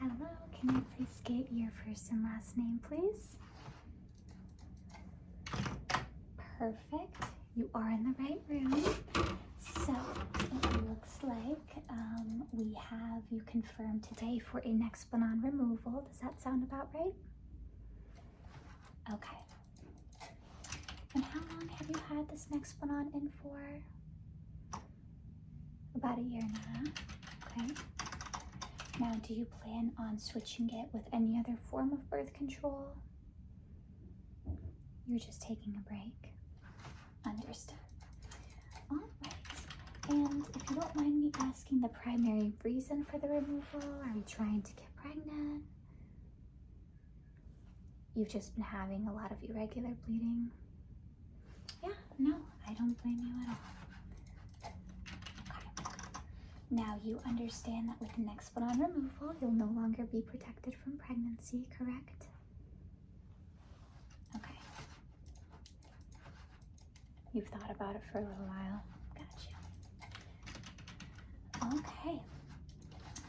Hello, can I please get your first and last name, please? Perfect. You are in the right room. So it looks like we have you confirmed today for a Nexplanon removal. Does that sound about right? Okay. And how long have you had this Nexplanon in for? About a year and a half. Okay. Now, do you plan on switching it with any other form of birth control? You're just taking a break. Understood. All right. And if you don't mind me asking the primary reason for the removal, are you trying to get pregnant? You've just been having a lot of irregular bleeding? Yeah, no, I don't blame you at all. Okay. Now you understand that with the Nexplanon removal, you'll no longer be protected from pregnancy, correct? Okay. You've thought about it for a little while. Gotcha. Okay.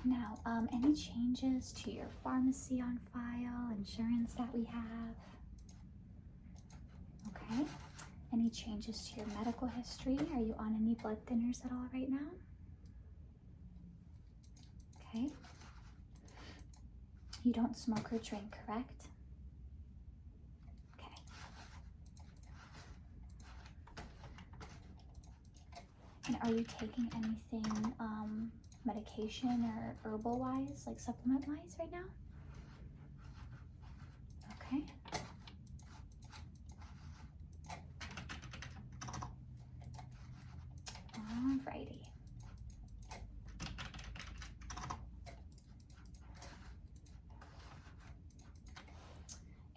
Now, any changes to your pharmacy on file, insurance that we have? Okay. Any changes to your medical history? Are you on any blood thinners at all right now? Okay. You don't smoke or drink, correct? Okay. And are you taking anything medication or herbal wise, like supplement wise right now? Okay. Alrighty.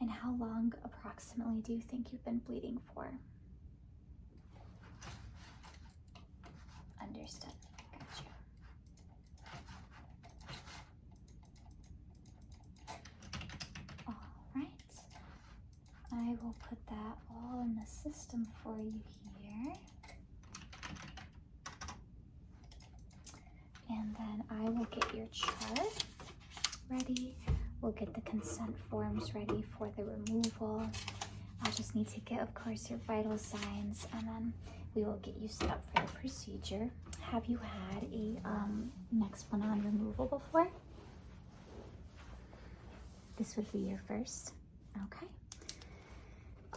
And how long approximately do you think you've been bleeding for? Understood. Gotcha. All right. I will put that all in the system for you here. And then I will get your chart ready. We'll get the consent forms ready for the removal. I'll just need to get, of course, your vital signs, and then we will get you set up for the procedure. Have you had a Nexplanon removal before? This would be your first. Okay.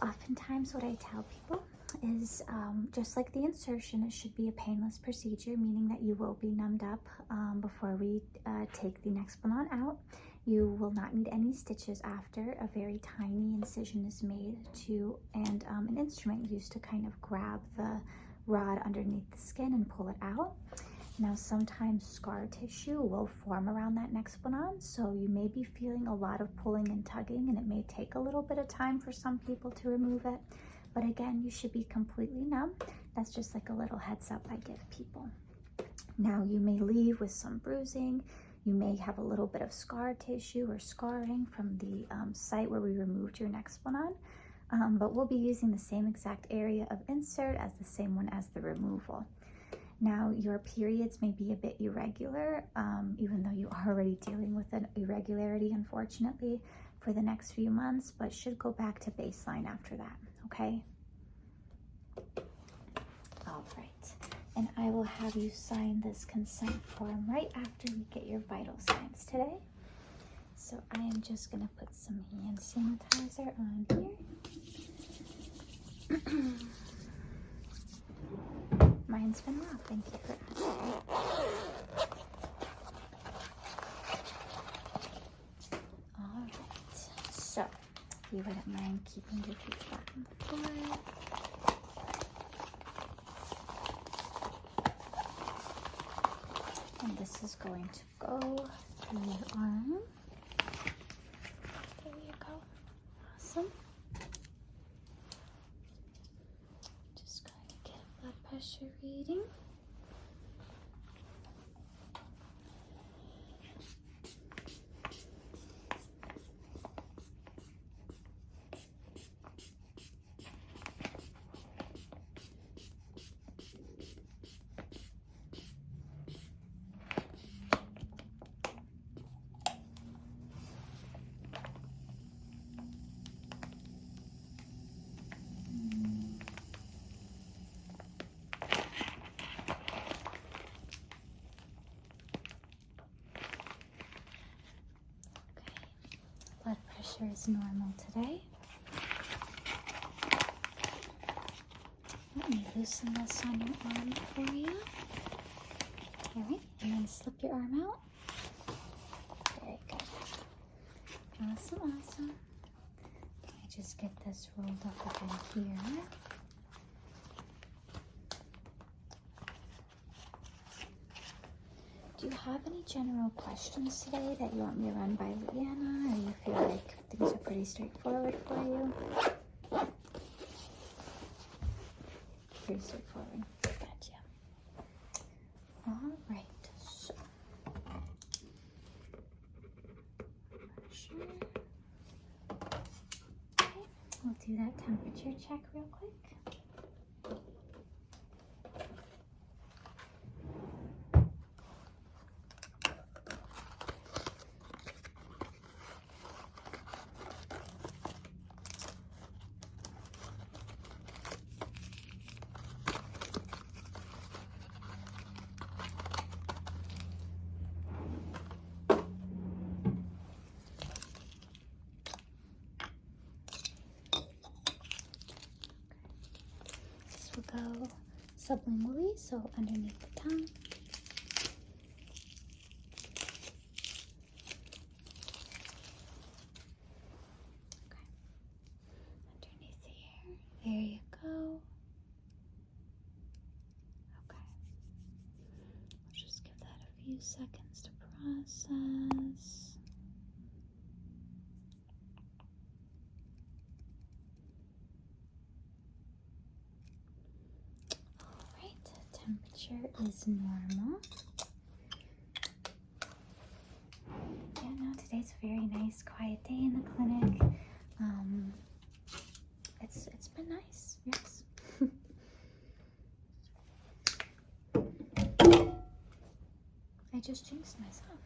Oftentimes what I tell people is just like the insertion, it should be a painless procedure, meaning that you will be numbed up before we take the Nexplanon out. You will not need any stitches after. A very tiny incision is made and an instrument used to kind of grab the rod underneath the skin and pull it out. Now, sometimes scar tissue will form around that Nexplanon, so you may be feeling a lot of pulling and tugging, and it may take a little bit of time for some people to remove it. But again, you should be completely numb. That's just like a little heads up I give people. Now, you may leave with some bruising. You may have a little bit of scar tissue or scarring from the site where we removed your Nexplanon, but we'll be using the same exact area of insert as the same one as the removal. Now, your periods may be a bit irregular, even though you are already dealing with an irregularity, unfortunately, for the next few months, but should go back to baseline after that, okay? All right. And I will have you sign this consent form right after we get your vital signs today. So I am just going to put some hand sanitizer on here. Mine's been well, thank you for asking. All right, so if you wouldn't mind keeping your feet flat on the floor. And this is going to go through your arm. There you go. Awesome. Just going to get a blood pressure reading. temperature is normal today. Let me loosen this on your arm for you. All right, and then slip your arm out. Very good. Awesome, awesome. Let me just get this rolled up again here. Do you have any general questions today that you want me to run by Leanna, or you feel like things are pretty straightforward for you? Pretty straightforward. Gotcha. All right. So, sure. Okay, we'll do that temperature check real quick. Go sublingually, so underneath the tongue. Okay. Underneath here. There you go. Okay. Let's just give that a few seconds to process. Temperature is normal. Yeah, no, today's a very nice, quiet day in the clinic. It's been nice, yes. I just jinxed myself.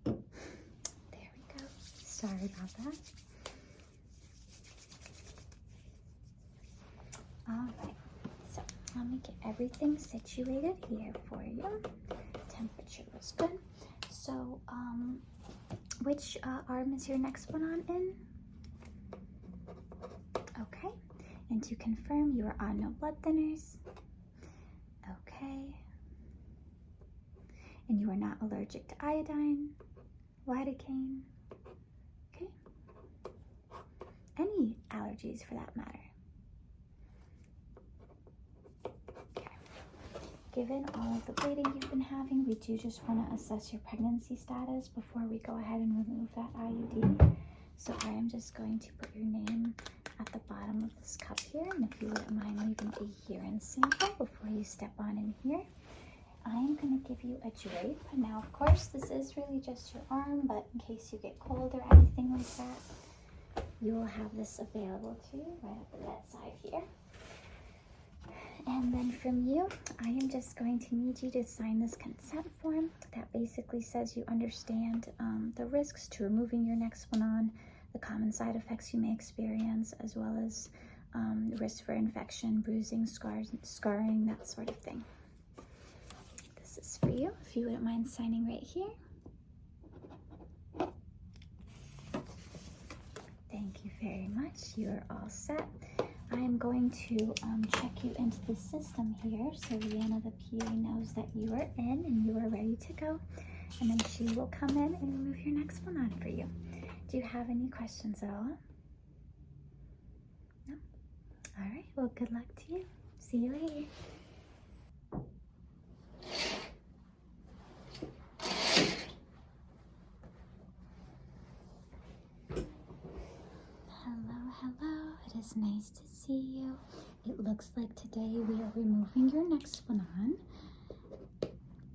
There we go. Sorry about that. All right. Let me get everything situated here for you. Temperature was good. So, which arm is your Nexplanon in? Okay. And to confirm, you are on no blood thinners. Okay. And you are not allergic to iodine, lidocaine. Okay. Any allergies for that matter. Given all of the bleeding you've been having, we do just want to assess your pregnancy status before we go ahead and remove that IUD. So I am just going to put your name at the bottom of this cup here, and if you wouldn't mind leaving a urine sample before you step on in here. I am going to give you a drape. Now, of course, this is really just your arm, but in case you get cold or anything like that, you will have this available to you right at the bedside here. And then from you, I am just going to need you to sign this consent form that basically says you understand the risks to removing your Nexplanon, the common side effects you may experience, as well as risk for infection, bruising, scarring, that sort of thing. This is for you, if you wouldn't mind signing right here. Thank you very much. You're all set. I am going to check you into the system here so Leanna, the PA, knows that you are in and you are ready to go. And then she will come in and remove your Nexplanon for you. Do you have any questions at all? No? All right. Well, good luck to you. See you later. Hello. It is nice to see you. It looks like today we are removing your Nexplanon.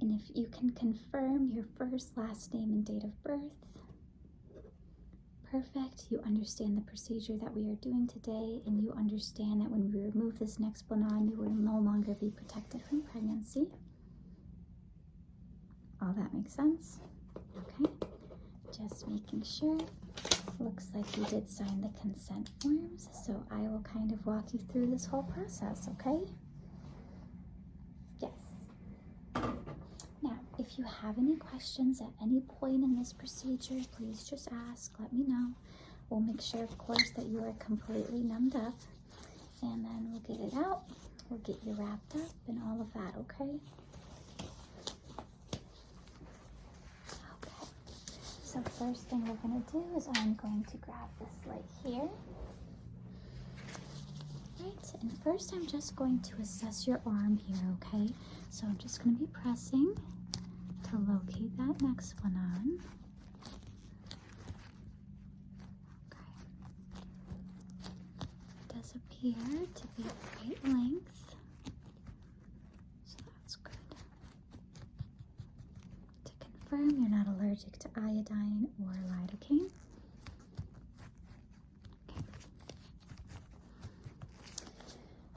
And if you can confirm your first, last name, and date of birth. Perfect. You understand the procedure that we are doing today, and you understand that when we remove this Nexplanon, you will no longer be protected from pregnancy. All that makes sense? Okay. Just making sure. Looks like you did sign the consent forms, so I will kind of walk you through this whole process, okay? Yes. Now, if you have any questions at any point in this procedure, please just ask, let me know. We'll make sure, of course, that you are completely numbed up, and then we'll get it out. We'll get you wrapped up and all of that, okay? Okay. So first thing we're going to do is I'm going to grab this light here. Right, and first I'm just going to assess your arm here, okay? So I'm just going to be pressing to locate that Nexplanon. Appear to be a great length, so that's good. To confirm you're not allergic to iodine or lidocaine. Okay.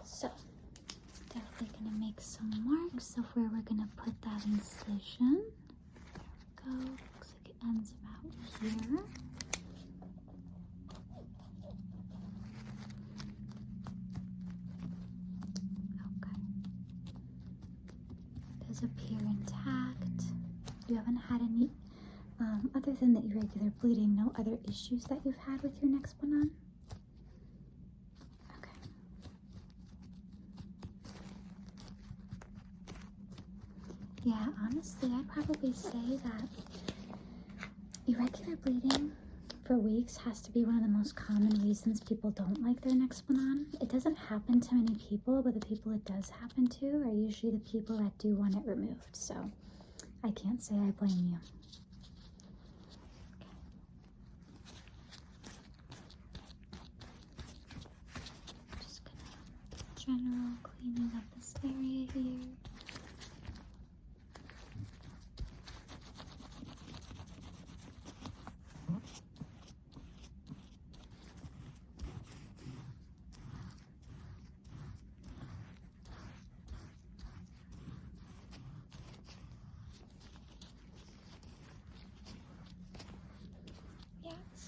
So, definitely going to make some marks of where we're going to put that incision. There we go. Looks like it ends about here. Appear intact. You haven't had any, other than the irregular bleeding, no other issues that you've had with your Nexplanon? Okay. Yeah, honestly, I'd probably say that irregular bleeding for weeks has to be one of the most common reasons people don't like their Nexplanon. It doesn't happen to many people, but the people it does happen to are usually the people that do want it removed. So I can't say I blame you. Okay. Just gonna general cleaning up this area here.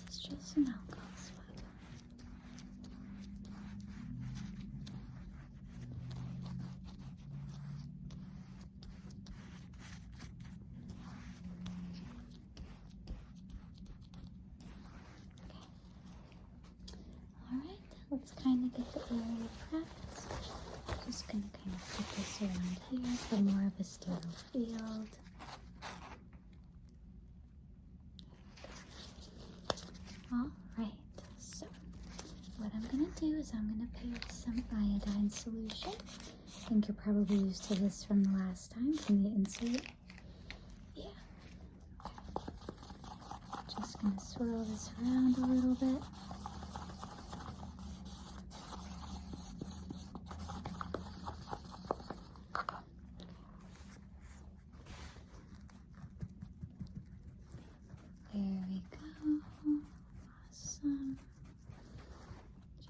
It's just an alcohol sweat. Okay. Alright, let's kind of get the area prepped. Just going to kind of put this around here for more of a sterile field. Alright, so what I'm going to do is I'm going to pair some iodine solution. I think you're probably used to this from the last time, from the insert. Yeah. Just going to swirl this around a little bit. There we go. Awesome.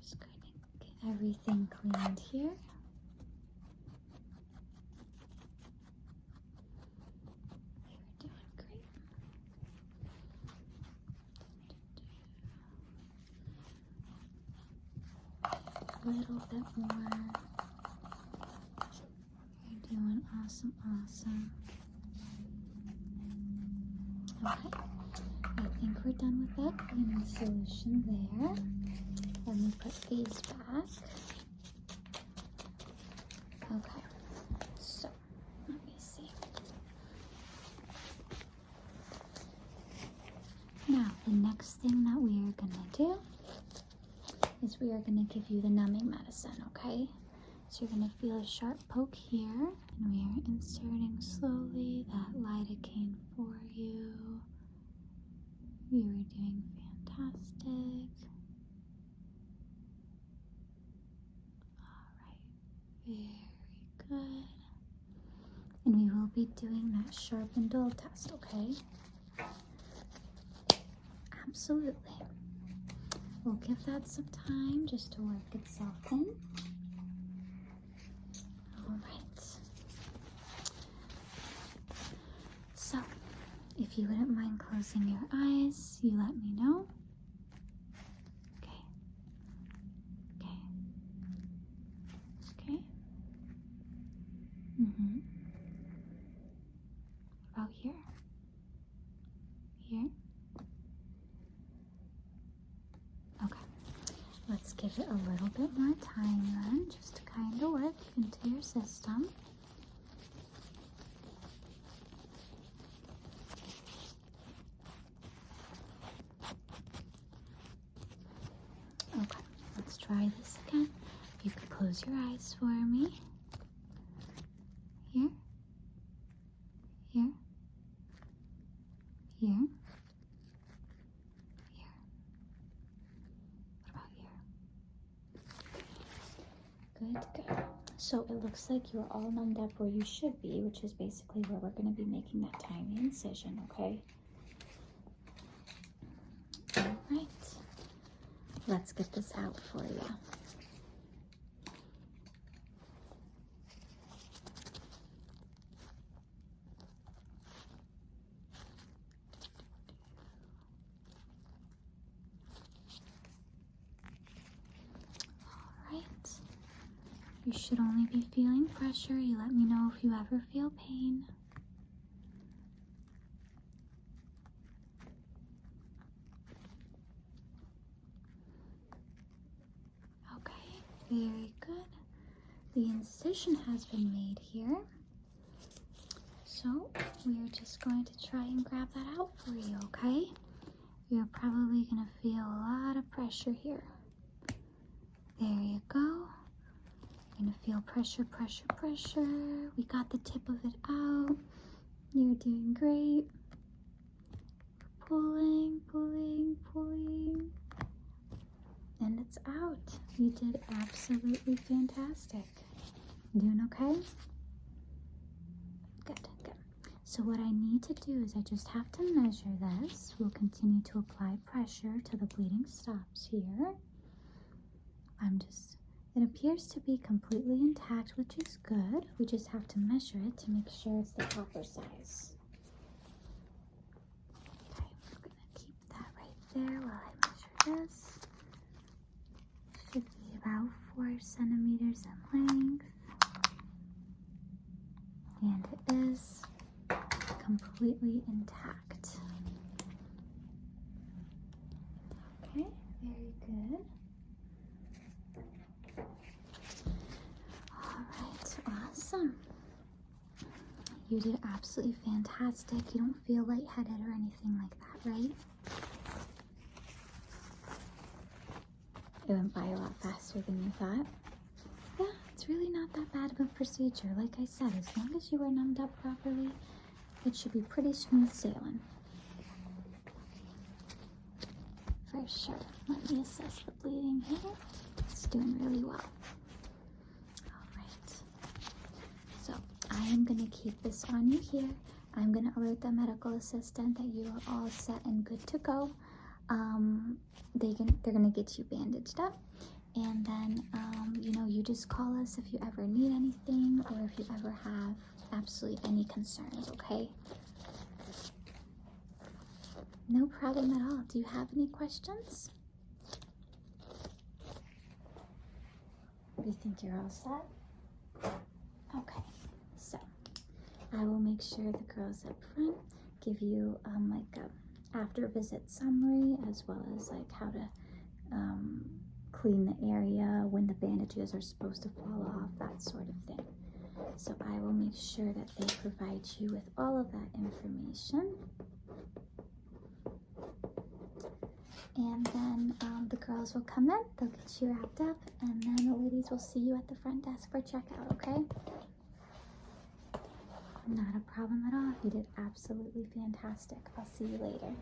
Just going to get everything cleaned here. You're doing great. A little bit more. You're doing awesome, awesome. Okay. I think we're done with that cleaning solution there. Let me put these back. Okay, so let me see. Now, the next thing that we are going to do is we are going to give you the numbing medicine, okay? So you're going to feel a sharp poke here, and we are inserting slowly that lidocaine for you. You are doing fantastic. Alright, very good. And we will be doing that sharp and dull test, okay? Absolutely. We'll give that some time just to work itself in. Alright. So, if you wouldn't mind closing your eyes, you let me know. Okay. Okay. Okay. About here. Here. give it a little bit more time then, just to kind of work into your system. Okay, let's try this again. If you could close your eyes for me. Here. Here. Here. Here. What about here? Good, good. So it looks like you're all numbed up where you should be, which is basically where we're going to be making that tiny incision, okay? All right. Let's get this out for you. You should only be feeling pressure. You let me know if you ever feel pain. Okay, very good. The incision has been made here. So we're just going to try and grab that out for you, okay? You're probably going to feel a lot of pressure here. There you go. You're going to feel pressure, pressure, pressure. We got the tip of it out. You're doing great. Pulling, pulling, pulling. And it's out. You did absolutely fantastic. Doing okay? Good, good. So what I need to do is I just have to measure this. We'll continue to apply pressure till the bleeding stops here. It appears to be completely intact, which is good. We just have to measure it to make sure it's the proper size. Okay, I'm gonna keep that right there while I measure this. Should be about 4 centimeters in length. And it is completely intact. Okay, very good. Awesome. You did absolutely fantastic. You don't feel lightheaded or anything like that, right? It went by a lot faster than you thought. Yeah, it's really not that bad of a procedure. Like I said, as long as you are numbed up properly, it should be pretty smooth sailing. For sure. Let me assess the bleeding here. It's doing really well. I am going to keep this on you here. I'm going to alert the medical assistant that you are all set and good to go. They're going to get you bandaged up. And then, you just call us if you ever need anything or if you ever have absolutely any concerns, okay? No problem at all. Do you have any questions? Do you think you're all set? Okay. So, I will make sure the girls up front give you like a after visit summary as well as like how to clean the area, when the bandages are supposed to fall off, that sort of thing. So I will make sure that they provide you with all of that information. And then the girls will come in, they'll get you wrapped up, and then the ladies will see you at the front desk for checkout, okay? Not a problem at all. You did absolutely fantastic. I'll see you later.